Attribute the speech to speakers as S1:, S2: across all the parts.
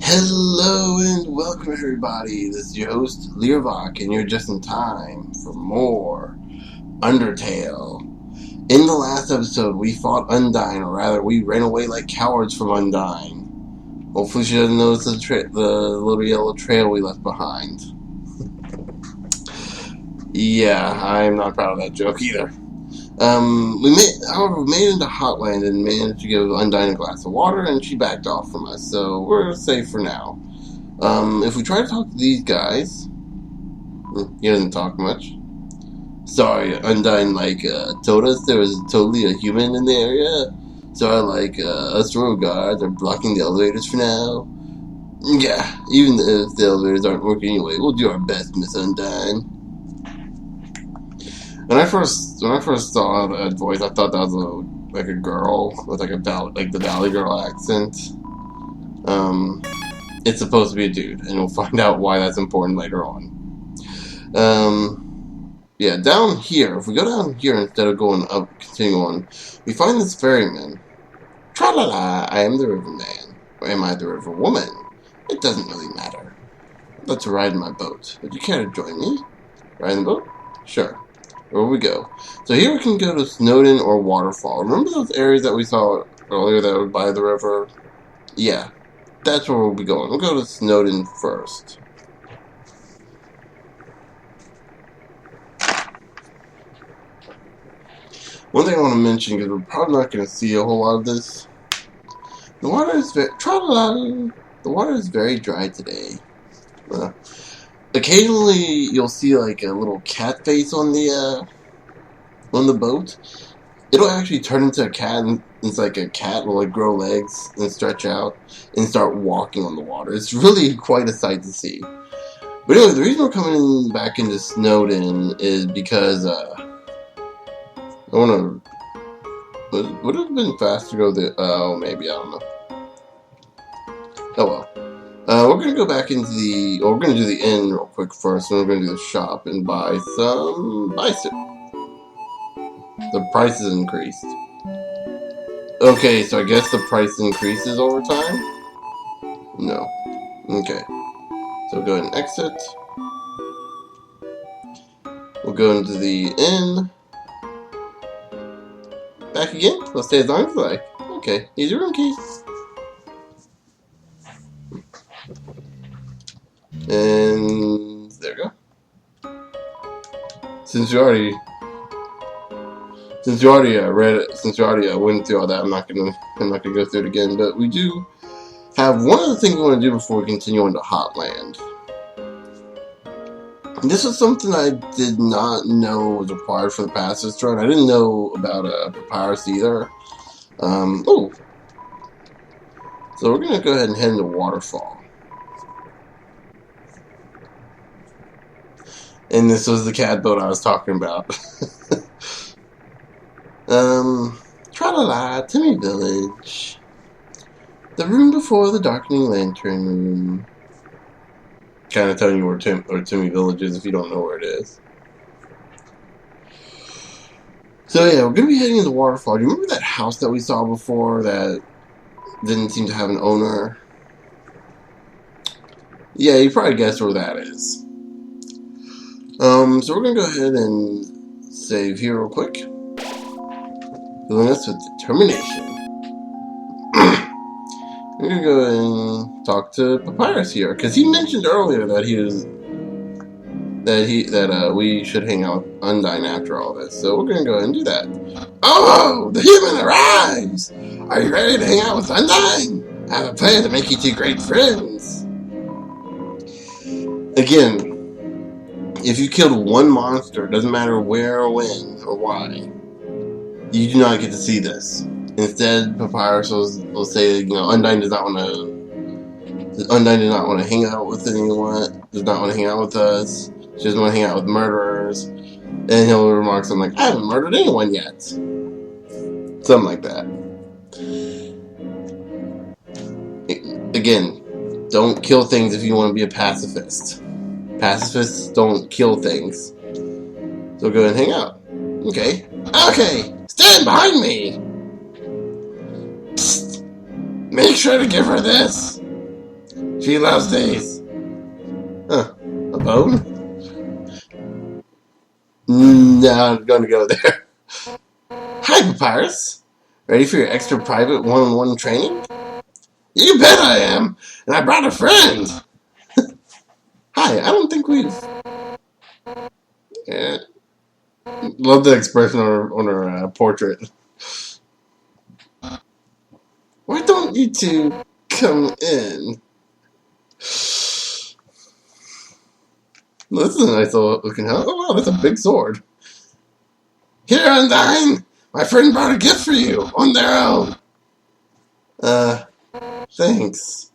S1: Hello and welcome everybody. This is your host, Learvok, and you're just in time for more Undertale. In the last episode, we fought Undyne, or rather, we ran away like cowards from Undyne. Hopefully she doesn't notice the little yellow trail we left behind. Yeah, I'm not proud of that joke either. We made it into Hotland and managed to give Undyne a glass of water, and she backed off from us, so we're safe for now. If we try to talk to these guys, he doesn't talk much. Sorry, Undyne, told us there was totally a human in the area. Sorry, us road guards are blocking the elevators for now. Yeah, even if the elevators aren't working anyway, we'll do our best, Miss Undyne. When I first saw that voice, I thought that was a girl with the Valley Girl accent. It's supposed to be a dude, and we'll find out why that's important later on. Yeah, down here, if we go down here instead of going up, continuing on, we find this ferryman. Tra-la-la, I am the riverman. Or am I the river woman? It doesn't really matter. Let's ride in my boat. Would you care to join me? Ride in the boat? Sure. Where we go? So here we can go to Snowdin or Waterfall. Remember those areas that we saw earlier that were by the river? Yeah, that's where we'll be going. We'll go to Snowdin first. One thing I want to mention, because we're probably not going to see a whole lot of this. The water is very dry today. Occasionally, you'll see like a little cat face on the boat. It'll actually turn into a cat, and it's like a cat will grow legs and stretch out and start walking on the water. It's really quite a sight to see. But anyway, the reason we're coming back into Snowdin is because I want to. Would it have been faster to go there? Oh, maybe, I don't know. Oh well. We're gonna go back into we're gonna do the inn real quick first, and we're gonna do the shop and buy some bison. The price is increased. Okay, so I guess the price increases over time? No. Okay. So we'll go ahead and exit. We'll go into the inn. Back again? We'll stay as long as I like. Okay, here's your room keys. And there we go. Since you already went through all that, I'm not gonna go through it again. But we do have one other thing we want to do before we continue on to Hotland. This is something I did not know was required for the Passage Run. I didn't know about Papyrus either. So we're gonna go ahead and head into Waterfall. And this was the cat boat I was talking about. Tra-la-la, Timmy Village. The room before the darkening lantern room. Kind of telling you where Timmy Village is if you don't know where it is. So yeah, we're going to be heading into Waterfall. Do you remember that house that we saw before that didn't seem to have an owner? Yeah, you probably guessed where that is. So we're going to go ahead and save here real quick. Filling us with determination. We're going to go and talk to Papyrus here, because he mentioned earlier that we should hang out with Undyne after all this. So we're going to go ahead and do that. Oh, the human arrives! Are you ready to hang out with Undyne? I have a plan to make you two great friends. Again, if you killed one monster, it doesn't matter where or when or why, you do not get to see this. Instead, Papyrus will say, Undyne does not want to hang out with anyone, does not want to hang out with us, she doesn't want to hang out with murderers, and he'll remark something like, I haven't murdered anyone yet. Something like that. Again, don't kill things if you want to be a pacifist. Pacifists don't kill things. So go ahead and hang out. Okay. Stand behind me! Psst. Make sure to give her this. She loves these. Huh. A bone? No, I'm gonna go there. Hi, Papyrus. Ready for your extra private one-on-one training? You bet I am! And I brought a friend! Hi, I don't think we've... Yeah. Love the expression on her portrait. Why don't you two come in? This is a nice looking house. Oh wow, that's a big sword. Here, Undyne! My friend brought a gift for you, on their own. Thanks.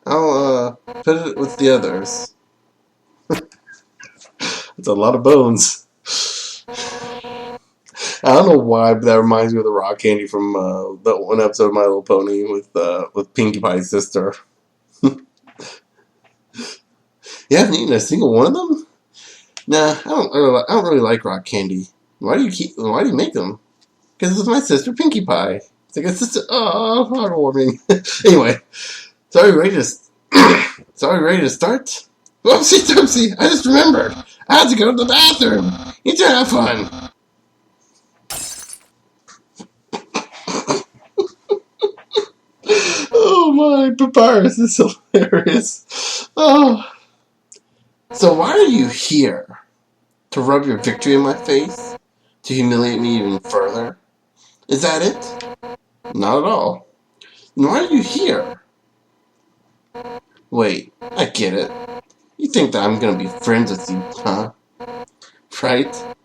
S1: I'll, put it with the others. It's a lot of bones. I don't know why, but that reminds me of the rock candy from, that one episode of My Little Pony with Pinkie Pie's sister. You haven't eaten a single one of them? Nah, I don't really like rock candy. Why do you make them? Because it's my sister Pinkie Pie. It's like a sister. Oh, heartwarming. Anyway, so are we ready to start? Whoopsie doopsie! I just remembered. I had to go to the bathroom. You two have fun. Oh my, Papyrus is hilarious. Oh. So why are you here? To rub your victory in my face? To humiliate me even further? Is that it? Not at all. Then why are you here? Wait, I get it. You think that I'm gonna be friends with you, huh? Right?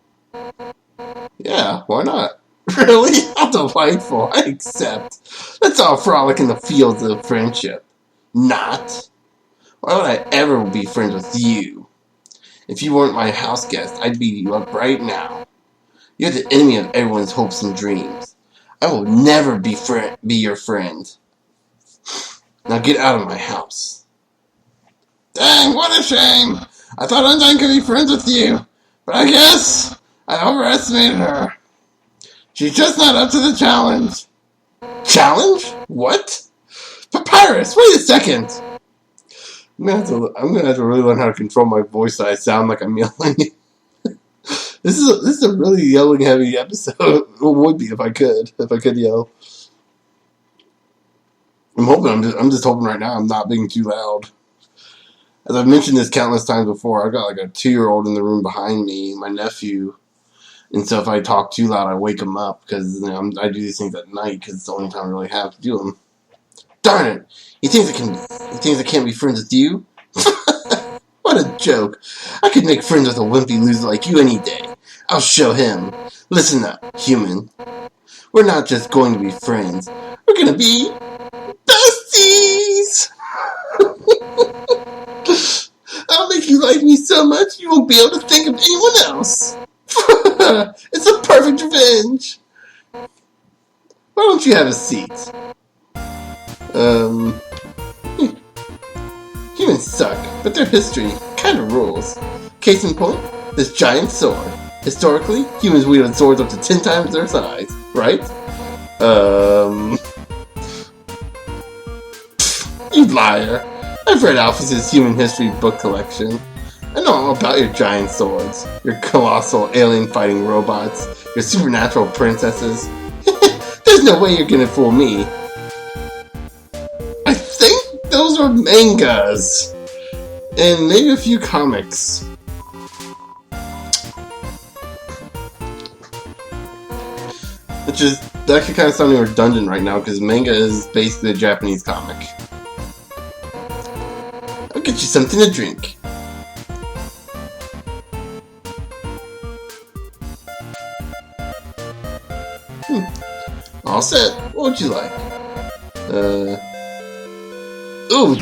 S1: Yeah, why not? Really? How delightful. I accept. Let's all frolic in the fields of friendship. Not. Why would I ever be friends with you? If you weren't my house guest, I'd beat you up right now. You're the enemy of everyone's hopes and dreams. I will never be your friend. Now get out of my house. Dang, what a shame! I thought Undyne could be friends with you, but I guess I overestimated her. She's just not up to the challenge. Challenge? What? Papyrus, wait a second! I'm gonna have to really learn how to control my voice so I sound like I'm yelling. This is a really yelling heavy episode. It would be if I could yell. I'm just hoping right now I'm not being too loud. As I've mentioned this countless times before, I've got like a 2-year-old in the room behind me, my nephew. And so if I talk too loud, I wake him up because I do these things at night because it's the only time I really have to do them. Darn it! He thinks I can't be friends with you? What a joke! I could make friends with a wimpy loser like you any day. I'll show him. Listen up, human. We're not just going to be friends. We're gonna be besties! I'll make you like me so much you won't be able to think of anyone else. It's a perfect revenge. Why don't you have a seat? Humans suck, but their history kinda rules. Case in point, this giant sword. Historically, humans wielded swords up to 10 times their size, right? You liar. I've read Alphys' human history book collection. I know all about your giant swords, your colossal alien-fighting robots, your supernatural princesses. There's no way you're gonna fool me. I think those are mangas. And maybe a few comics. Which is actually kind of sounding redundant right now because manga is basically a Japanese comic. I'll get you something to drink. All set. What would you like? Ooh.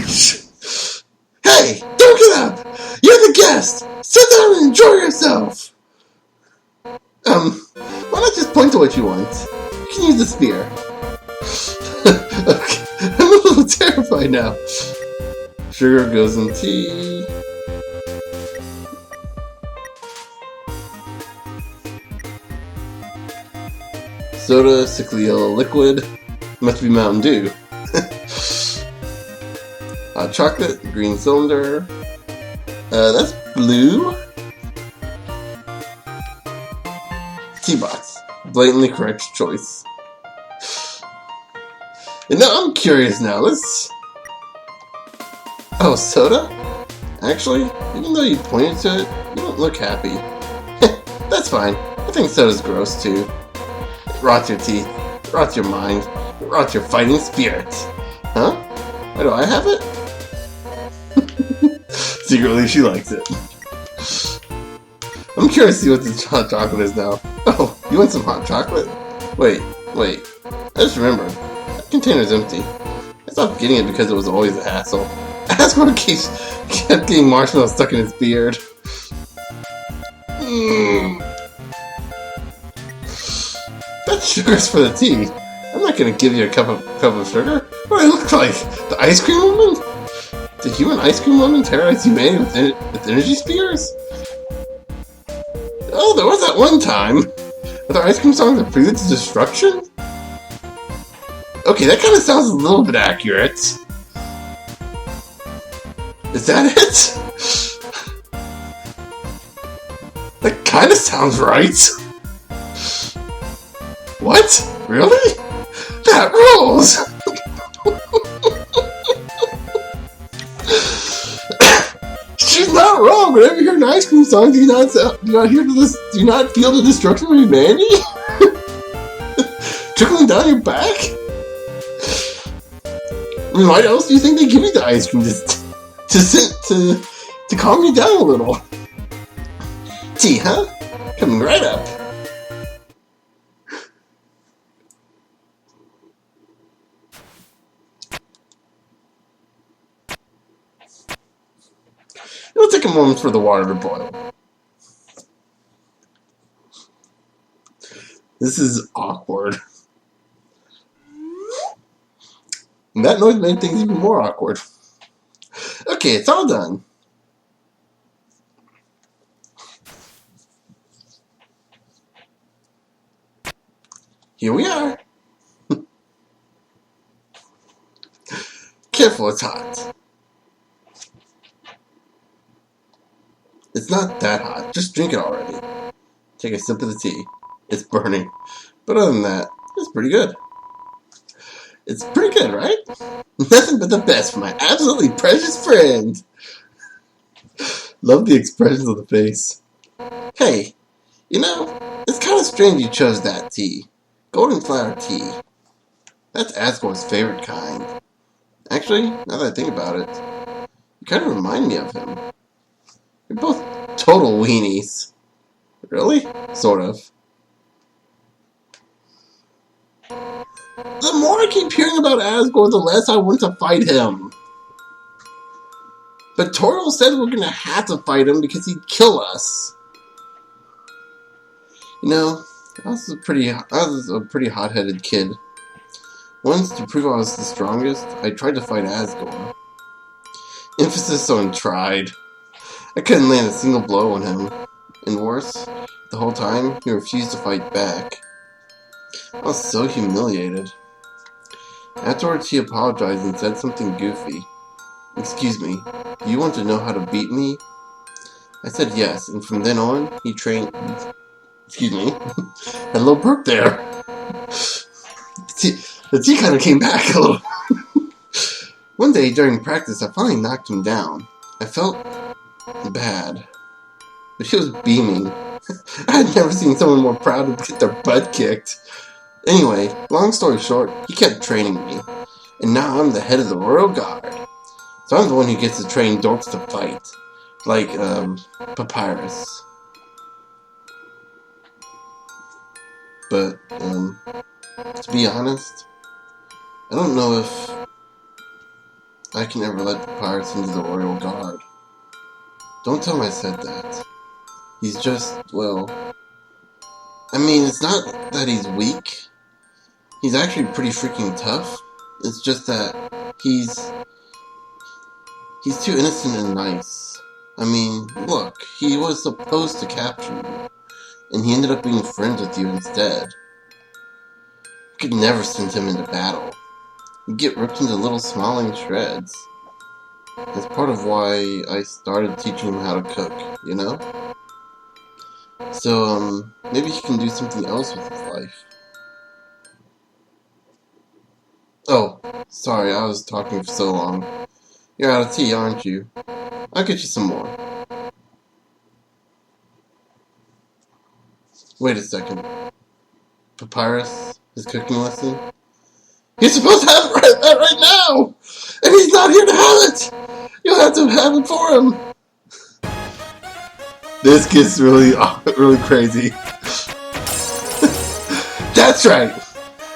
S1: Hey! Don't get up! You're the guest! Sit down and enjoy yourself! Why not just point to what you want? You can use the spear. Okay. I'm a little terrified now. Sugar goes in tea. Soda, sickly yellow liquid. Must be Mountain Dew. Hot chocolate, green cylinder. That's blue. Tea box. Blatantly correct choice. And now I'm curious now. Let's... Oh, soda? Actually, even though you pointed to it, you don't look happy. That's fine. I think soda's gross too. It rots your teeth. It rots your mind. It rots your fighting spirit. Huh? Why do I have it? Secretly, she likes it. I'm curious to see what this hot chocolate is now. Oh, you want some hot chocolate? Wait. I just remembered. That container's empty. I stopped getting it because it was always a hassle. Asgore kept getting marshmallows stuck in his beard. That's sugar's for the tea. I'm not gonna give you a cup of sugar. What do I look like? The ice cream woman? The human ice cream woman terrorize humanity with energy spears? Oh, there was that one time. Are there ice cream songs that prelude to destruction? Okay, that kind of sounds a little bit accurate. Is that it? That kind of sounds right. What? Really? That rules! She's not wrong. Whenever you hear an ice cream song, do you not feel the destruction of humanity? Trickling down your back? I mean, why else do you think they give you the ice cream? To calm you down a little. Tea, huh? Coming right up. It'll take a moment for the water to boil. This is awkward. And that noise made things even more awkward. Okay, it's all done. Here we are. Careful, it's hot. It's not that hot. Just drink it already. Take a sip of the tea. It's burning. But other than that, it's pretty good. It's pretty good, right? Nothing but the best for my absolutely precious friend. Love the expressions of the face. Hey, you know, it's kind of strange you chose that tea. Golden flower tea. That's Asgore's favorite kind. Actually, now that I think about it, you kind of remind me of him. You're both total weenies. Really? Sort of. The more I keep hearing about Asgore, the less I want to fight him. But Toriel said we're gonna have to fight him because he'd kill us. You know, I was a pretty hot-headed kid. Once, to prove I was the strongest, I tried to fight Asgore. Emphasis on tried. I couldn't land a single blow on him. And worse, the whole time, he refused to fight back. I was so humiliated. Afterwards, he apologized and said something goofy. Excuse me, do you want to know how to beat me? I said yes, and from then on, he trained... Excuse me. Had a little burp there. The tea kind of came back a little. One day, during practice, I finally knocked him down. I felt bad. But he was beaming. I had never seen someone more proud to get their butt kicked. Anyway, long story short, he kept training me. And now I'm the head of the Royal Guard. So I'm the one who gets to train dorks to fight. Like, Papyrus. But, to be honest, I don't know if I can ever let Papyrus into the Royal Guard. Don't tell him I said that. He's just, well... I mean, it's not that he's weak. He's actually pretty freaking tough. It's just that he's too innocent and nice. I mean, look, he was supposed to capture you, and he ended up being friends with you instead. You could never send him into battle. He'd get ripped into little smiling shreds. That's part of why I started teaching him how to cook, you know? So, maybe he can do something else with his life. Oh, sorry, I was talking for so long. You're out of tea, aren't you? I'll get you some more. Wait a second. Papyrus? His cooking lesson? He's supposed to have it right now! And he's not here to have it! You'll have to have it for him! This gets really, really crazy. That's right!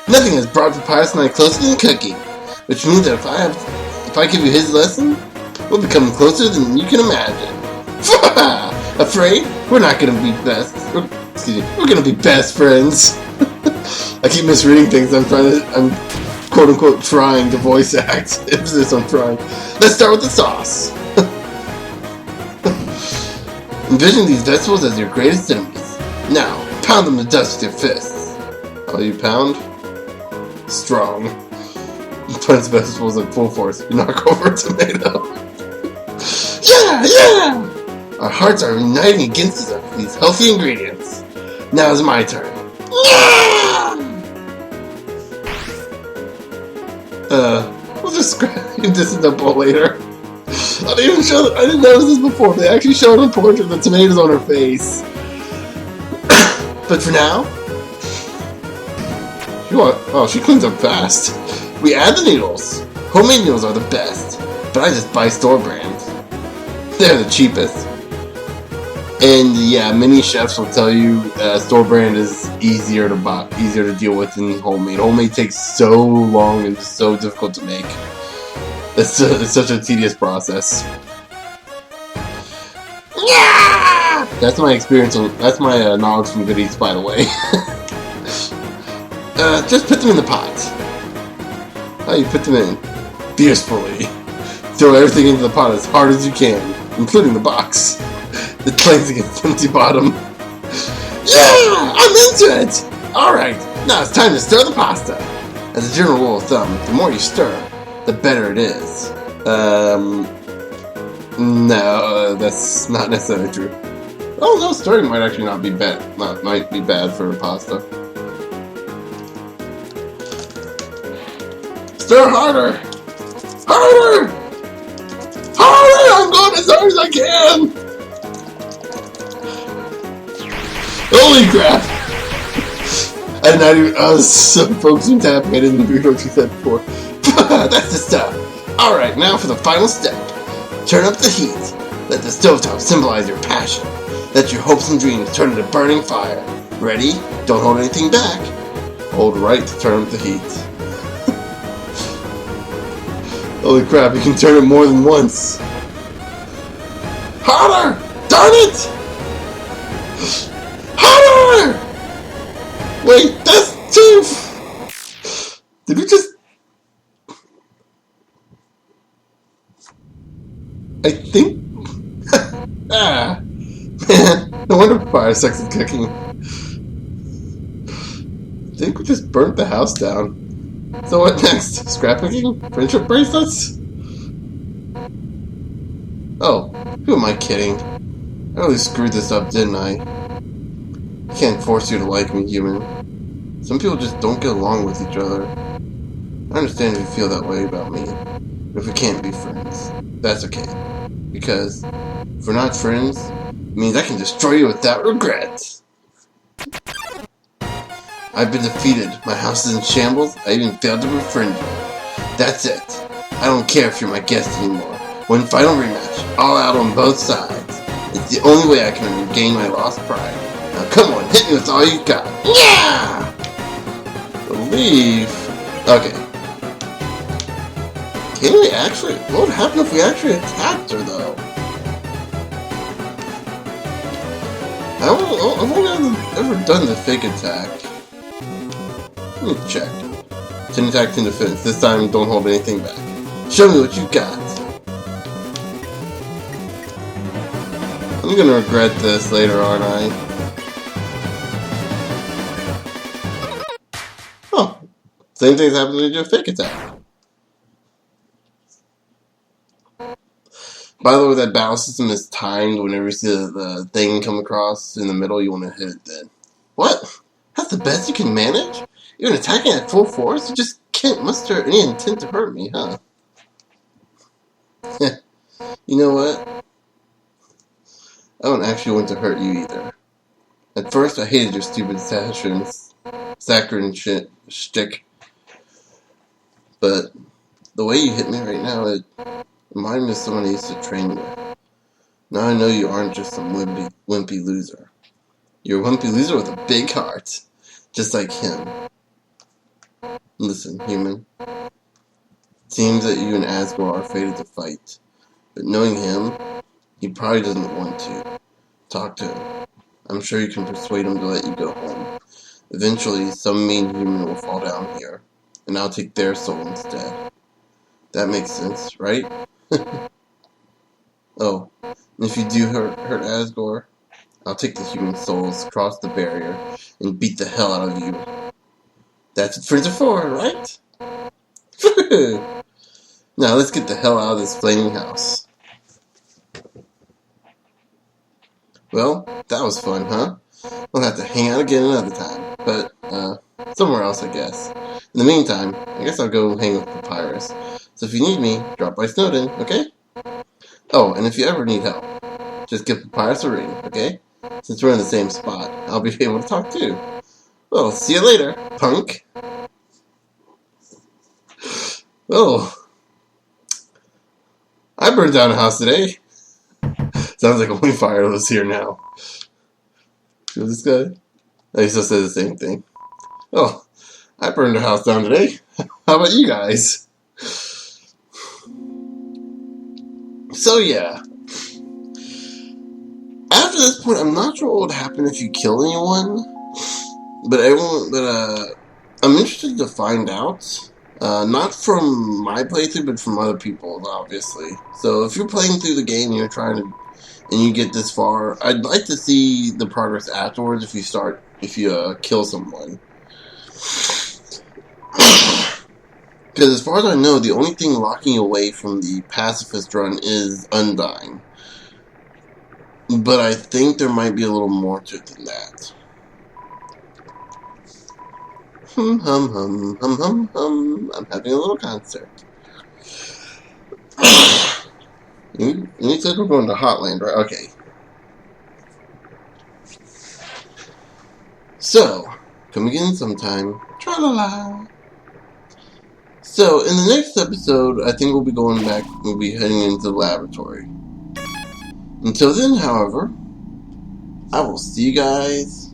S1: Nothing has brought Papyrus and I closer than cooking. Which means that if I give you his lesson, we'll become closer than you can imagine. Afraid? We're not gonna be best. We're gonna be best friends. I keep misreading things. I'm quote unquote trying to voice act. Emphasis on trying. Let's start with the sauce. Envision these vegetables as your greatest enemies. Now, pound them to dust with your fists. How you pound? Strong. Punch vegetables at full force. You knock over a tomato. Yeah! Our hearts are uniting against these healthy ingredients. Now it's my turn. We'll just scrap this in the bowl later. I didn't notice this before. They actually showed a portrait of the tomatoes on her face. But for now, she cleans up fast. We add the noodles. Homemade noodles are the best, but I just buy store brands. They're the cheapest. And yeah, many chefs will tell you store brand is easier to buy, easier to deal with than homemade. Homemade takes so long and is so difficult to make. It's such a tedious process. Yeah! That's my experience. That's my knowledge from Good Eats, by the way. Just put them in the pot. Oh, you put them in fiercely. Throw everything into the pot as hard as you can, including the box. It clangs against the empty bottom. Yeah! I'm into it! Alright, now it's time to stir the pasta. As a general rule of thumb, the more you stir, the better it is. No, that's not necessarily true. Oh no, stirring might actually not be bad. Might be bad for pasta. Stir harder! Harder! Harder! I'm going as hard as I can! Holy crap! I was so focused on tapping, I didn't read what you said before. That's the stuff. Alright, now for the final step. Turn up the heat. Let the stovetop symbolize your passion. Let your hopes and dreams turn into burning fire. Ready? Don't hold anything back. Hold right to turn up the heat. Holy crap, you can turn it more than once. Harder! Darn it! Harder! Wait, that's too... Did we just... I think... Man, no wonder fire sucks at cooking. I think we just burnt the house down. So what next? Scrap cooking? Friendship bracelets? Oh, who am I kidding? I really screwed this up, didn't I? I can't force you to like me, human. Some people just don't get along with each other. I understand if you feel that way about me. But if we can't be friends, that's okay. Because if we're not friends, it means I can destroy you without regret. I've been defeated. My house is in shambles. I even failed to befriend you. That's it. I don't care if you're my guest anymore. One final rematch, all out on both sides. It's the only way I can regain my lost pride. Now come on, hit me with all you got. Yeah! Believe. Okay. Can we actually... What would happen if we actually attacked her, though? I've only ever done the fake attack. Let me check. 10 attack, 10 defense. This time, don't hold anything back. Show me what you got. I'm gonna regret this later, aren't I? Oh. Same thing's happening when you do a fake attack. By the way, that battle system is timed. Whenever you see the thing come across in the middle, you want to hit it then. What? That's the best you can manage? Even attacking at full force? You just can't muster any intent to hurt me, huh? You know what? I don't actually want to hurt you either. At first, I hated your stupid saccharine shtick, but the way you hit me right now, it reminded me of someone I used to train with. Now I know you aren't just some wimpy loser. You're a wimpy loser with a big heart, just like him. Listen, human. It seems that you and Asgore are fated to fight, but knowing him, he probably doesn't want to. Talk to him. I'm sure you can persuade him to let you go home. Eventually, some mean human will fall down here, and I'll take their soul instead. That makes sense, right? Oh, and if you do hurt Asgore, I'll take the human souls, cross the barrier, and beat the hell out of you. That's what friends are for, right? Now let's get the hell out of this flaming house. Well, that was fun, huh? We'll have to hang out again another time, but, somewhere else, I guess. In the meantime, I guess I'll go hang with Papyrus. So if you need me, drop by Snowden, okay? Oh, and if you ever need help, just give Papyrus a ring, okay? Since we're in the same spot, I'll be able to talk too. Well, see you later, punk. Oh, I burned down a house today. Sounds like only fire lives here now. Feel this guy? I still say the same thing. Oh, I burned a house down today. How about you guys? So yeah. After this point, I'm not sure what would happen if you kill anyone, but I'm interested to find out. Not from my playthrough, but from other people's, obviously. So if you're playing through the game and you're trying to, and you get this far, I'd like to see the progress afterwards. If you kill someone, because as far as I know, the only thing locking away from the pacifist run is Undyne. But I think there might be a little more to it than that. Hum hum hum hum hum hum. I'm having a little concert. You said we're going to Hotland, right? Okay. So, come again sometime. Tra-la-la. So, in the next episode, I think we'll be heading into the laboratory. Until then, however, I will see you guys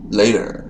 S1: later.